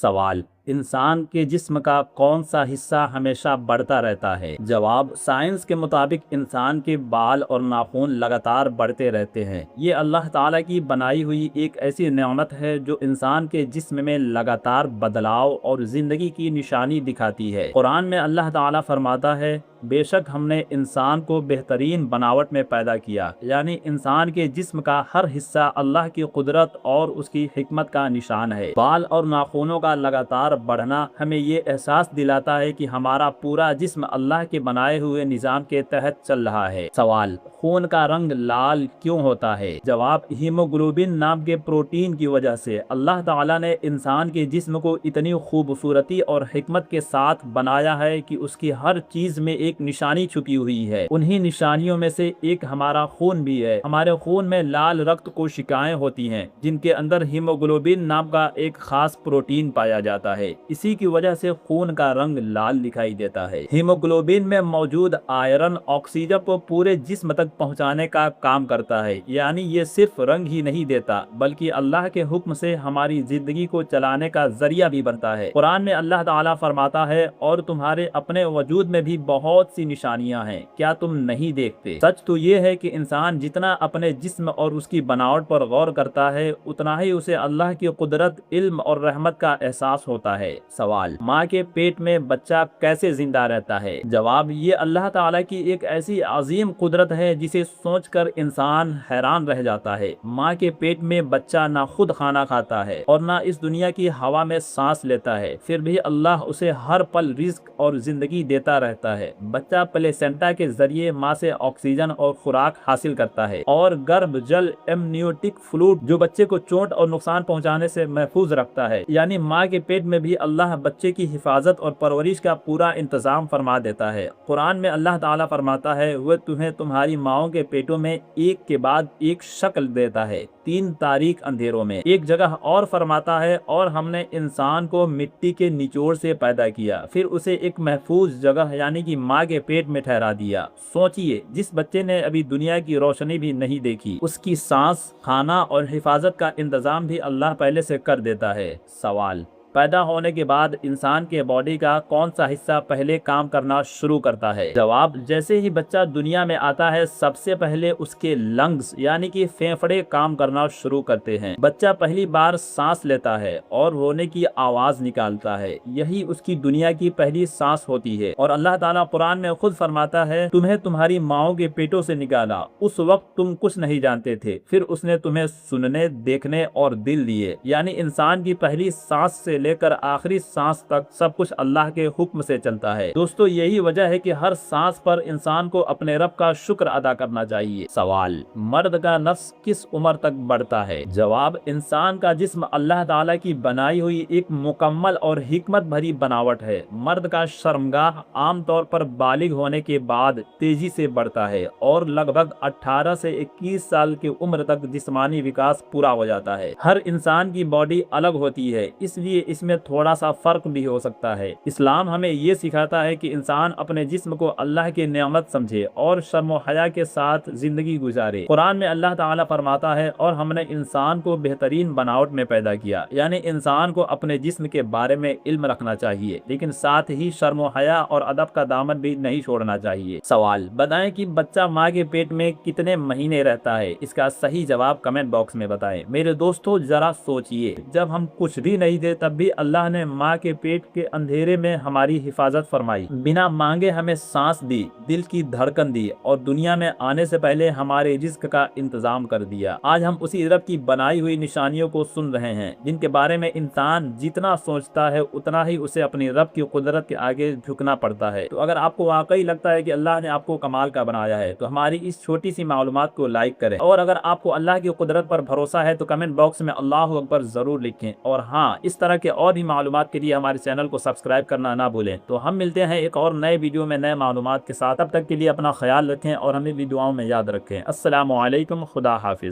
سوال: انسان کے جسم کا کون سا حصہ ہمیشہ بڑھتا رہتا ہے؟ جواب: سائنس کے مطابق انسان کے بال اور ناخن لگاتار بڑھتے رہتے ہیں۔ یہ اللہ تعالیٰ کی بنائی ہوئی ایک ایسی نعمت ہے جو انسان کے جسم میں لگاتار بدلاؤ اور زندگی کی نشانی دکھاتی ہے۔ قرآن میں اللہ تعالیٰ فرماتا ہے: بے شک ہم نے انسان کو بہترین بناوٹ میں پیدا کیا، یعنی انسان کے جسم کا ہر حصہ اللہ کی قدرت اور اس کی حکمت کا نشان ہے۔ بال اور ناخنوں کا لگاتار بڑھنا ہمیں یہ احساس دلاتا ہے کہ ہمارا پورا جسم اللہ کے بنائے ہوئے نظام کے تحت چل رہا ہے۔ سوال: خون کا رنگ لال کیوں ہوتا ہے؟ جواب: ہیموگلوبن نام کے پروٹین کی وجہ سے اللہ تعالیٰ نے انسان کے جسم کو اتنی خوبصورتی اور حکمت کے ساتھ بنایا ہے کہ اس کی ہر چیز میں ایک نشانی چھپی ہوئی ہے۔ انہی نشانیوں میں سے ایک ہمارا خون بھی ہے۔ ہمارے خون میں لال رکت کوشکائیں ہوتی ہیں جن کے اندر ہیموگلوبن نام کا ایک خاص پروٹین پایا جاتا ہے۔ اسی کی وجہ سے خون کا رنگ لال دکھائی دیتا ہے۔ ہیموگلوبن میں موجود آئرن آکسیجن کو پورے جسم تک پہنچانے کا کام کرتا ہے، یعنی یہ صرف رنگ ہی نہیں دیتا بلکہ اللہ کے حکم سے ہماری زندگی کو چلانے کا ذریعہ بھی بنتا ہے۔ قرآن میں اللہ تعالیٰ فرماتا ہے: اور تمہارے اپنے وجود میں بھی بہت سی نشانیاں ہیں، کیا تم نہیں دیکھتے؟ سچ تو یہ ہے کہ انسان جتنا اپنے جسم اور اس کی بناوٹ پر غور کرتا ہے اتنا ہی اسے اللہ کی قدرت، علم اور رحمت کا احساس ہوتا ہے۔ سوال: ماں کے پیٹ میں بچہ کیسے زندہ رہتا ہے؟ جواب: یہ اللہ تعالیٰ کی ایک ایسی عظیم قدرت ہے جسے سوچ کر انسان حیران رہ جاتا ہے۔ ماں کے پیٹ میں بچہ نہ خود کھانا کھاتا ہے اور نہ اس دنیا کی ہوا میں سانس لیتا ہے، پھر بھی اللہ اسے ہر پل رزق اور زندگی دیتا رہتا ہے۔ بچہ پلیسینٹا کے ذریعے ماں سے آکسیجن اور خوراک حاصل کرتا ہے اور گربھ جل ایمنیوٹک فلوئڈ جو بچے کو چوٹ اور نقصان پہنچانے سے محفوظ رکھتا ہے، یعنی ماں کے پیٹ میں بھی اللہ بچے کی حفاظت اور پرورش کا پورا انتظام فرما دیتا ہے۔ قرآن میں اللہ تعالیٰ فرماتا ہے: وہ تمہیں تمہاری ماؤں کے پیٹوں میں ایک کے بعد ایک شکل دیتا ہے، 3 تاریک اندھیروں میں۔ ایک جگہ اور فرماتا ہے: اور ہم نے انسان کو مٹی کے نچوڑ سے پیدا کیا، پھر اسے ایک محفوظ جگہ یعنی کہ ماں کے پیٹ میں ٹھہرا دیا۔ سوچئے، جس بچے نے ابھی دنیا کی روشنی بھی نہیں دیکھی، اس کی سانس، کھانا اور حفاظت کا انتظام بھی اللہ پہلے سے کر دیتا ہے۔ سوال: پیدا ہونے کے بعد انسان کے باڈی کا کون سا حصہ پہلے کام کرنا شروع کرتا ہے؟ جواب: جیسے ہی بچہ دنیا میں آتا ہے سب سے پہلے اس کے لنگز یعنی کہ پھیپھڑے کام کرنا شروع کرتے ہیں۔ بچہ پہلی بار سانس لیتا ہے اور رونے کی آواز نکالتا ہے، یہی اس کی دنیا کی پہلی سانس ہوتی ہے۔ اور اللہ تعالیٰ قرآن میں خود فرماتا ہے: تمہیں تمہاری ماؤں کے پیٹوں سے نکالا، اس وقت تم کچھ نہیں جانتے تھے، پھر اس نے تمہیں سننے، دیکھنے اور دل دیے۔ یعنی انسان کی پہلی سانس سے لے کر آخری سانس تک سب کچھ اللہ کے حکم سے چلتا ہے۔ دوستو، یہی وجہ ہے کہ ہر سانس پر انسان کو اپنے رب کا شکر ادا کرنا چاہیے۔ سوال: مرد کا نفس کس عمر تک بڑھتا ہے؟ جواب: انسان کا جسم اللہ تعالیٰ کی بنائی ہوئی ایک مکمل اور حکمت بھری بناوٹ ہے۔ مرد کا شرمگاہ عام طور پر بالغ ہونے کے بعد تیزی سے بڑھتا ہے اور لگ بھگ 18 سے 21 سال کی عمر تک جسمانی وکاس پورا ہو جاتا ہے۔ ہر انسان کی باڈی الگ ہوتی ہے، اس لیے اس میں تھوڑا سا فرق بھی ہو سکتا ہے۔ اسلام ہمیں یہ سکھاتا ہے کہ انسان اپنے جسم کو اللہ کی نعمت سمجھے اور شرم و حیا کے ساتھ زندگی گزارے۔ قرآن میں اللہ تعالیٰ فرماتا ہے: اور ہم نے انسان کو بہترین بناوٹ میں پیدا کیا، یعنی انسان کو اپنے جسم کے بارے میں علم رکھنا چاہیے لیکن ساتھ ہی شرم و حیا اور ادب کا دامن بھی نہیں چھوڑنا چاہیے۔ سوال: بتائیں کہ بچہ ماں کے پیٹ میں کتنے مہینے رہتا ہے؟ اس کا صحیح جواب کمنٹ باکس میں بتائیں۔ میرے دوستو، ذرا سوچئے، جب ہم کچھ بھی نہیں تھے تب بھی اللہ نے ماں کے پیٹ کے اندھیرے میں ہماری حفاظت فرمائی، بنا مانگے ہمیں سانس دی، دل کی دھڑکن دی اور دنیا میں آنے سے پہلے ہمارے رزق کا انتظام کر دیا۔ آج ہم اسی رب کی بنائی ہوئی نشانیوں کو سن رہے ہیں جن کے بارے میں انسان جتنا سوچتا ہے اتنا ہی اسے اپنی رب کی قدرت کے آگے جھکنا پڑتا ہے۔ تو اگر آپ کو واقعی لگتا ہے کہ اللہ نے آپ کو کمال کا بنایا ہے تو ہماری اس چھوٹی سی معلومات کو لائک کریں، اور اگر آپ کو اللہ کی قدرت پر بھروسہ ہے تو کمنٹ باکس میں اللہ اکبر ضرور لکھیں۔ اور ہاں، اس طرح کے اور بھی معلومات کے لیے ہمارے چینل کو سبسکرائب کرنا نہ بھولیں۔ تو ہم ملتے ہیں ایک اور نئے ویڈیو میں نئے معلومات کے ساتھ، تب تک کے لیے اپنا خیال رکھیں اور ہمیں بھی دعاؤں میں یاد رکھیں۔ السلام علیکم، خدا حافظ۔